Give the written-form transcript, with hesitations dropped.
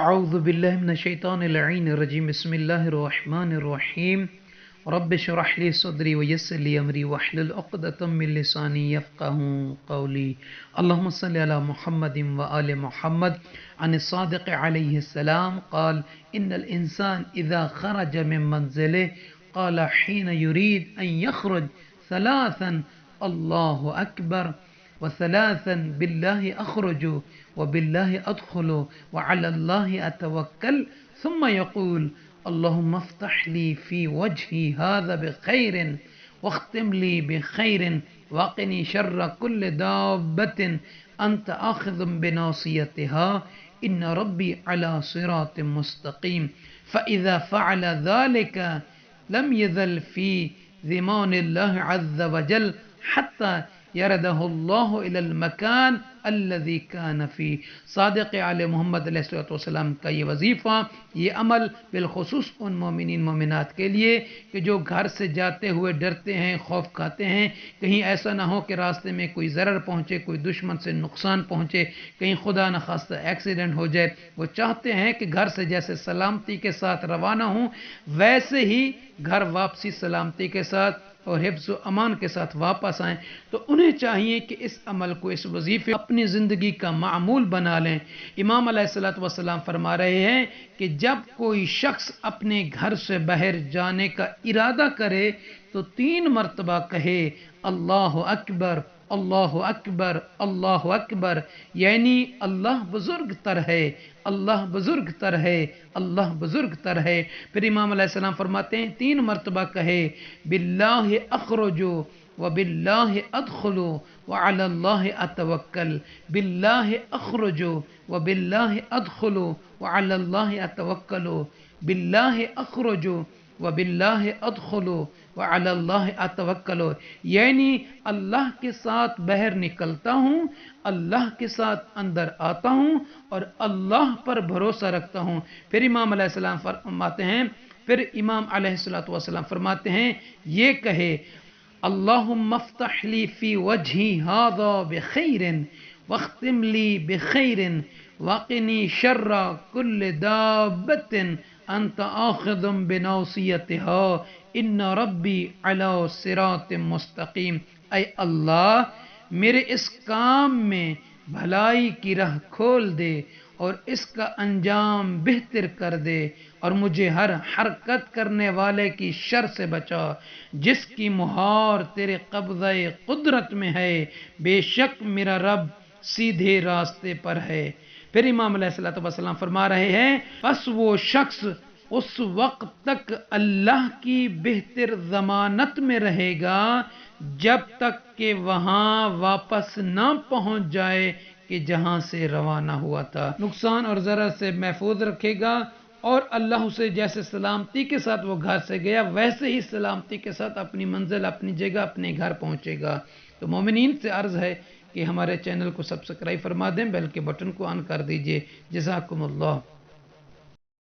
اعوذ باللہ من الشیطان اللعین الرجیم بسم اللہ الرحمن الرحیم رب اشرح لی صدری ویسر لی امری واحلل عقدۃ من لسانی یفقهوا قولی اللہم صلی علی محمد وآل محمد عن الصادق علیہ السلام قال ان الانسان اذا خرج من منزله قال حين يريد ان يخرج ثلاثا اللہ اکبر وثلاثا بالله أخرج وبالله أدخل وعلى الله أتوكل ثم يقول اللهم افتح لي في وجهي هذا بخير واختم لي بخير واقني شر كل دابة أنت آخذ بناصيتها إن ربي على صراط مستقيم فإذا فعل ذلك لم يزل في ذمان الله عز وجل حتى یردہ اللہ الی المکان الذی کان فی. صادق علیہ محمد علیہ السلام کا یہ وظیفہ، یہ عمل بالخصوص ان مومنین مومنات کے لیے کہ جو گھر سے جاتے ہوئے ڈرتے ہیں، خوف کھاتے ہیں کہیں ایسا نہ ہو کہ راستے میں کوئی ضرر پہنچے، کوئی دشمن سے نقصان پہنچے، کہیں خدا نخواستہ ایکسیڈنٹ ہو جائے. وہ چاہتے ہیں کہ گھر سے جیسے سلامتی کے ساتھ روانہ ہوں ویسے ہی گھر واپسی سلامتی کے ساتھ اور حفظ و امان کے ساتھ واپس آئیں. تو انہیں چاہیے کہ اس عمل کو، اس وظیفے اپنی زندگی کا معمول بنا لیں. امام علیہ السلام فرما رہے ہیں کہ جب کوئی شخص اپنے گھر سے باہر جانے کا ارادہ کرے تو 3 مرتبہ کہے اللہ اکبر اللہ اکبر اللہ اکبر، یعنی اللہ بزرگ تر ہے، اللہ بزرگ تر ہے، اللہ بزرگ تر ہے. پھر امام علیہ السلام فرماتے ہیں 3 مرتبہ کہے باللہ اخرجو وباللہ ادخلو وعلی اللہ اتوکل، باللہ اخرجو وباللہ ادخلو وعلی اللہ اتوکلو، باللہ اخرجو وباللہ ادخلو وعلی اللہ اتوکلو، یعنی اللہ کے ساتھ باہر نکلتا ہوں، اللہ کے ساتھ اندر آتا ہوں اور اللہ پر بھروسہ رکھتا ہوں. پھر امام علیہ السلام فرماتے ہیں یہ کہے اللہم افتح لی فی وجہی ھذا بخیر واختم لی بخیر واقنی شر کل دابۃ انت آخذ بناصیتها ان ربی علی صراط مستقیم. اے اللہ میرے اس کام میں بھلائی کی راہ کھول دے اور اس کا انجام بہتر کر دے اور مجھے ہر حرکت کرنے والے کی شر سے بچا جس کی مہار تیرے قبضہ قدرت میں ہے، بے شک میرا رب سیدھے راستے پر ہے. پھر امام علیہ السلام فرما رہے ہیں پس وہ شخص اس وقت تک اللہ کی بہتر ضمانت میں رہے گا جب تک کہ وہاں واپس نہ پہنچ جائے کہ جہاں سے روانہ ہوا تھا. نقصان اور ضرر سے محفوظ رکھے گا اور اللہ اسے جیسے سلامتی کے ساتھ وہ گھر سے گیا ویسے ہی سلامتی کے ساتھ اپنی منزل، اپنی جگہ، اپنے گھر پہنچے گا. تو مومنین سے عرض ہے کہ ہمارے چینل کو سبسکرائب فرما دیں، بیل کے بٹن کو آن کر دیجئے. جزاکم اللہ.